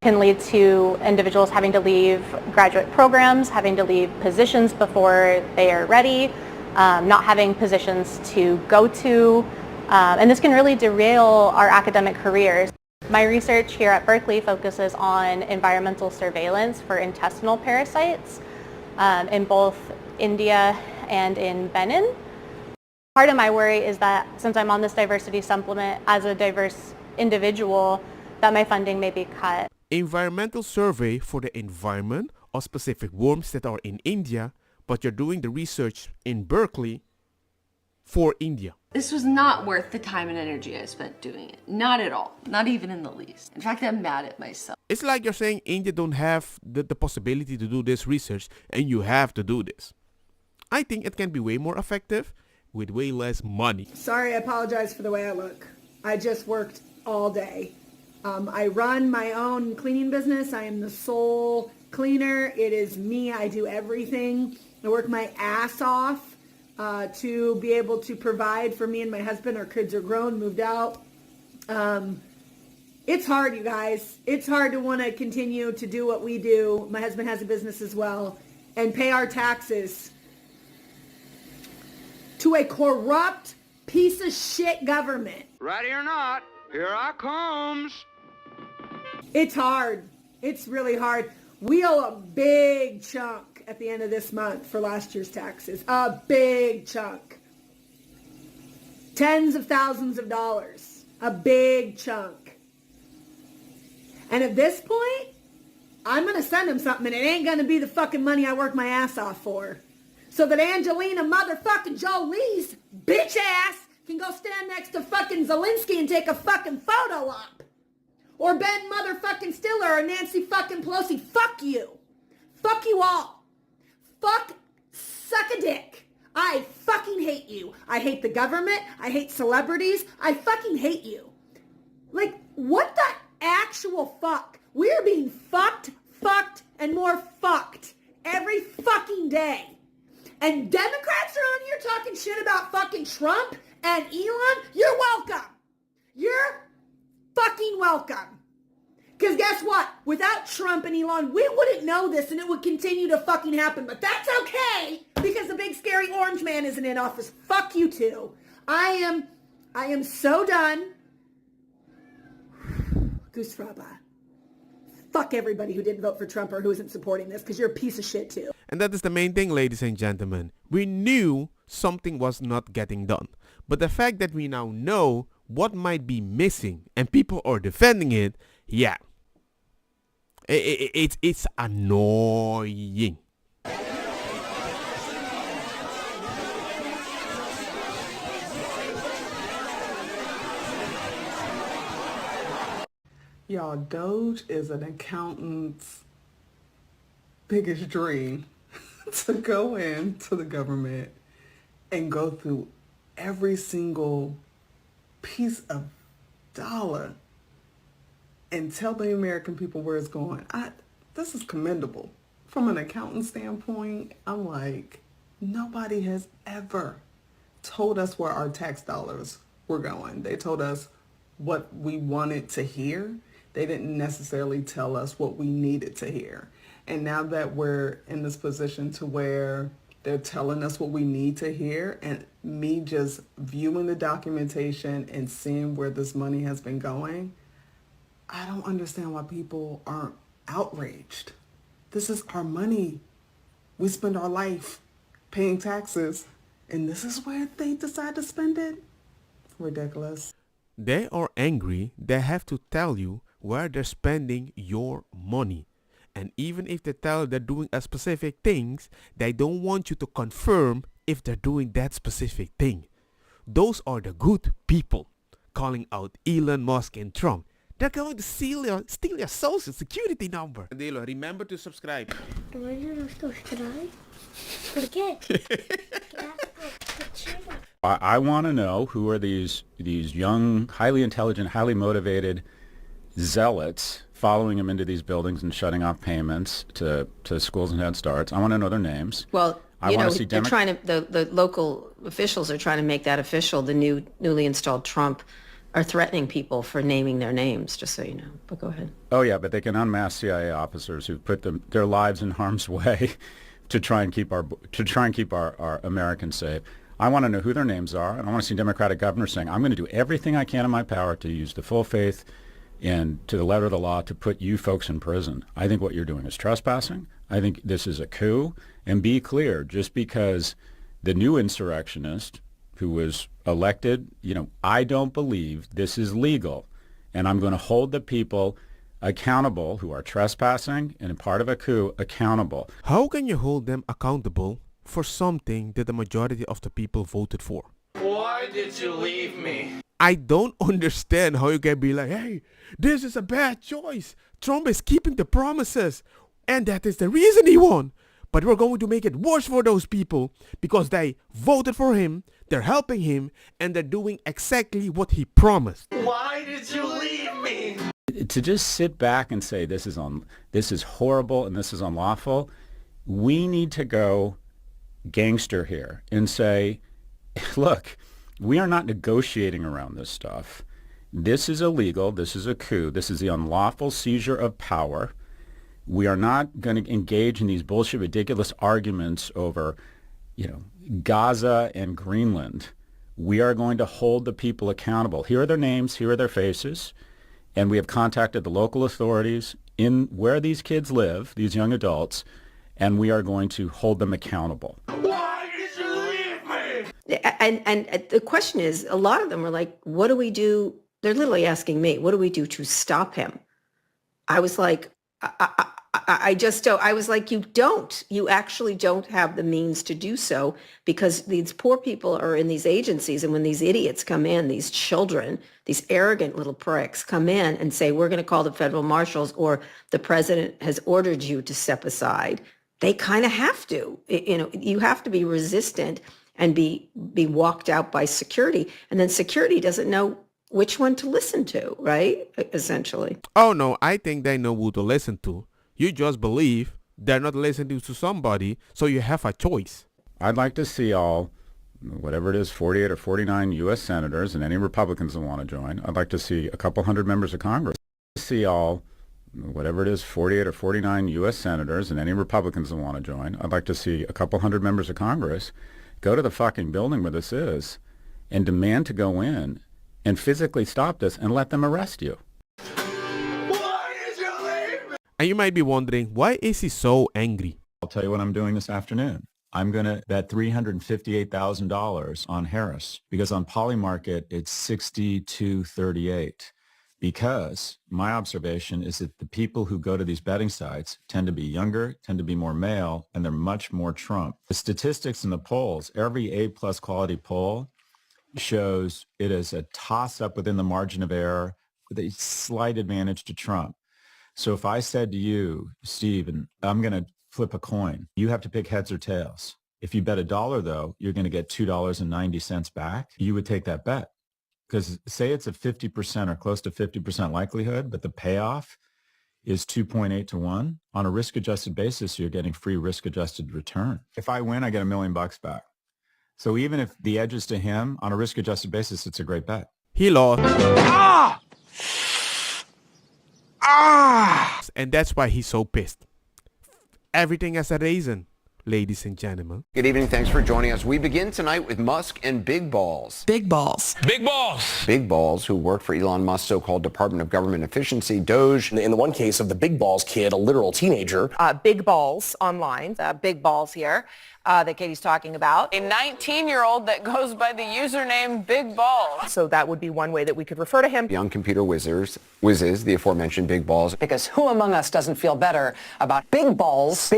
can lead to individuals having to leave graduate programs, having to leave positions before they are ready, not having positions to go to, and this can really derail our academic careers. My research here at Berkeley focuses on environmental surveillance for intestinal parasites in both India and in Benin. Part of my worry is that since I'm on this diversity supplement as a diverse individual, that my funding may be cut. Environmental survey for the environment or specific worms that are in India, but you're doing the research in Berkeley for India. This was not worth the time and energy I spent doing it. Not at all. Not even in the least. In fact, I'm mad at myself. It's like you're saying India don't have the possibility to do this research and you have to do this. I think it can be way more effective with way less money. Sorry, I apologize for the way I look. I just worked all day. I run my own cleaning business. I am the sole cleaner. It is me. I do everything. I work my ass off to be able to provide for me and my husband. Our kids are grown, moved out. It's hard, you guys. It's hard to want to continue to do what we do. My husband has a business as well, and pay our taxes to a corrupt piece of shit government. Ready or not, here I comes. It's hard. It's really hard. We owe a big chunk at the end of this month for last year's taxes. A big chunk. Tens of thousands of dollars. A big chunk. And at this point, I'm going to send him something, and it ain't going to be the fucking money I worked my ass off for. So that Angelina motherfucking Jolie's bitch ass can go stand next to fucking Zelensky and take a fucking photo op. Or Ben motherfucking Stiller or Nancy fucking Pelosi. Fuck you. Fuck you all. Fuck, suck a dick. I fucking hate you. I hate the government. I hate celebrities. I fucking hate you. Like, what the actual fuck? We're being fucked, and more fucked every fucking day. And Democrats are on here talking shit about fucking Trump and Elon. You're welcome. You're fucking welcome. Because guess what? Without Trump and Elon, we wouldn't know this and it would continue to fucking happen. But that's okay because the big scary orange man isn't in office. Fuck you too. I am so done. Goose Fraba. Fuck everybody who didn't vote for Trump or who isn't supporting this because you're a piece of shit too. And that is the main thing, ladies and gentlemen. We knew something was not getting done. But the fact that we now know what might be missing and people are defending it, yeah. It's annoying. Y'all, DOGE is an accountant's biggest dream to go into the government and go through every single piece of dollar and tell the American people where it's going. This is commendable. From an accountant standpoint, I'm like, nobody has ever told us where our tax dollars were going. They told us what we wanted to hear. They didn't necessarily tell us what we needed to hear. And now that we're in this position to where they're telling us what we need to hear, and me just viewing the documentation and seeing where this money has been going, I don't understand why people aren't outraged. This is our money. We spend our life paying taxes, and this is where they decide to spend it? Ridiculous. They are angry. They have to tell you where they're spending your money. And even if they tell you they're doing a specific things, they don't want you to confirm if they're doing that specific thing. Those are the good people calling out Elon Musk and Trump. They're going to steal your social security number. Dilo, remember to subscribe. I want to know who are these young, highly intelligent, highly motivated zealots following him into these buildings and shutting off payments to schools and Head Starts. I want to know their names. Well, I you want know, to see the local officials are trying to make that official. The newly installed Trump are threatening people for naming their names, just so you know. But go ahead. Oh yeah, but they can unmask CIA officers who put their lives in harm's way to try and keep our Americans safe. I want to know who their names are, and I want to see Democratic governors saying, I'm going to do everything I can in my power to use the full faith and to the letter of the law to put you folks in prison. I think what you're doing is trespassing. I think this is a coup. And be clear, just because the new insurrectionist who was elected, I don't believe this is legal. And I'm going to hold the people accountable who are trespassing and part of a coup accountable. How can you hold them accountable for something that the majority of the people voted for? Why did you leave me? I don't understand how you can be like, hey, this is a bad choice. Trump is keeping the promises. And that is the reason he won. But we're going to make it worse for those people because they voted for him, they're helping him, and they're doing exactly what he promised. Why did you leave me? To just sit back and say this is horrible and this is unlawful, we need to go gangster here and say, look, we are not negotiating around this stuff. This is illegal. This is a coup. This is the unlawful seizure of power. We are not going to engage in these bullshit, ridiculous arguments over, Gaza and Greenland. We are going to hold the people accountable. Here are their names. Here are their faces. And we have contacted the local authorities in where these kids live, these young adults, and we are going to hold them accountable. Why did you leave me? And the question is, a lot of them are like, what do we do? They're literally asking me, what do we do to stop him? I was like, I just don't. I was like, you actually don't have the means to do so because these poor people are in these agencies. And when these idiots come in, these children, these arrogant little pricks come in and say, we're going to call the federal marshals or the president has ordered you to step aside. They kind of have to, you have to be resistant and be walked out by security. And then security doesn't know which one to listen to, right? Essentially. Oh no, I think they know who to listen to. You just believe they're not listening to somebody, so you have a choice. I'd like to see all, whatever it is, 48 or 49 U.S. senators and any Republicans that want to join. I'd like to see a couple hundred members of Congress. See all, whatever it is, 48 or 49 U.S. senators and any Republicans that want to join. I'd like to see a couple hundred members of Congress go to the fucking building where this is and demand to go in and physically stop this and let them arrest you. And you might be wondering, why is he so angry? I'll tell you what I'm doing this afternoon. I'm going to bet $358,000 on Harris because on Polymarket, it's 62.38. Because my observation is that the people who go to these betting sites tend to be younger, tend to be more male, and they're much more Trump. The statistics in the polls, every A-plus quality poll shows it is a toss-up within the margin of error with a slight advantage to Trump. So if I said to you, Steve, and I'm going to flip a coin, you have to pick heads or tails. If you bet $1, though, you're going to get $2.90 back. You would take that bet. Because say it's a 50% or close to 50% likelihood, but the payoff is 2.8 to 1. On a risk-adjusted basis, you're getting free risk-adjusted return. If I win, I get $1 million back. So even if the edge is to him, on a risk-adjusted basis, it's a great bet. He lost. And that's why he's so pissed. Everything has a reason, ladies and gentlemen. Good evening. Thanks for joining us. We begin tonight with Musk and Big Balls. Big balls. Big balls. Big Balls, who worked for Elon Musk's so-called Department of Government Efficiency, DOGE. In the one case of the Big Balls kid, a literal teenager. Big balls online. Big balls here that Katie's talking about. A 19-year-old that goes by the username Big Balls. So that would be one way that we could refer to him. Young computer whizzes, the aforementioned Big Balls. Because who among us doesn't feel better about big balls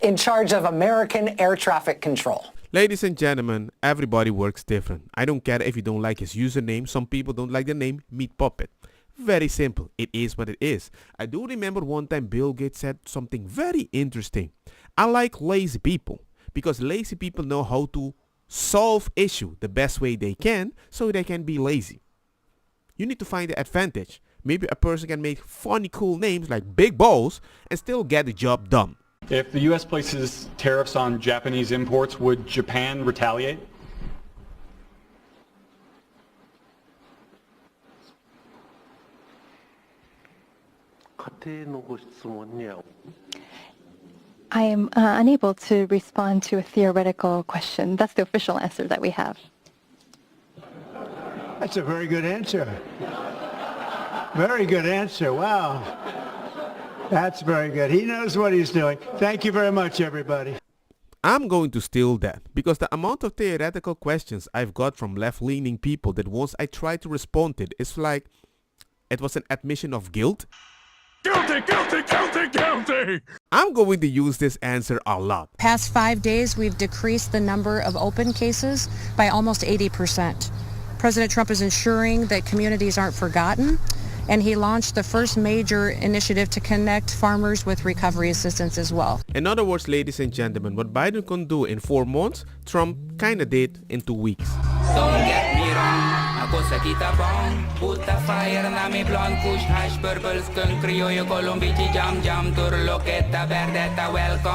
in charge of American air traffic control? Ladies and gentlemen, everybody works different. I don't care if you don't like his username. Some people don't like the name Meat Puppet. Very simple. It is what it is. I do remember one time Bill Gates said something very interesting. I like lazy people because lazy people know how to solve issue the best way they can so they can be lazy. You need to find the advantage. Maybe a person can make funny, cool names like Big Balls and still get the job done. If the U.S. places tariffs on Japanese imports, would Japan retaliate? I am unable to respond to a theoretical question. That's the official answer that we have. That's a very good answer. Very good answer. Wow. That's very good. He knows what he's doing. Thank you very much, everybody. I'm going to steal that because the amount of theoretical questions I've got from left-leaning people that once I tried to respond to it's like it was an admission of guilt. Guilty, guilty, guilty, guilty! I'm going to use this answer a lot. Past 5 days, we've decreased the number of open cases by almost 80%. President Trump is ensuring that communities aren't forgotten, and he launched the first major initiative to connect farmers with recovery assistance as well. In other words, ladies and gentlemen, what Biden can do in 4 months, Trump kinda did in 2 weeks. Don't get me wrong, ako sa kita bong puta fire na mi blonde kush hash purple skunk criollo colombici jam jam turlo que ta verdeta welcome.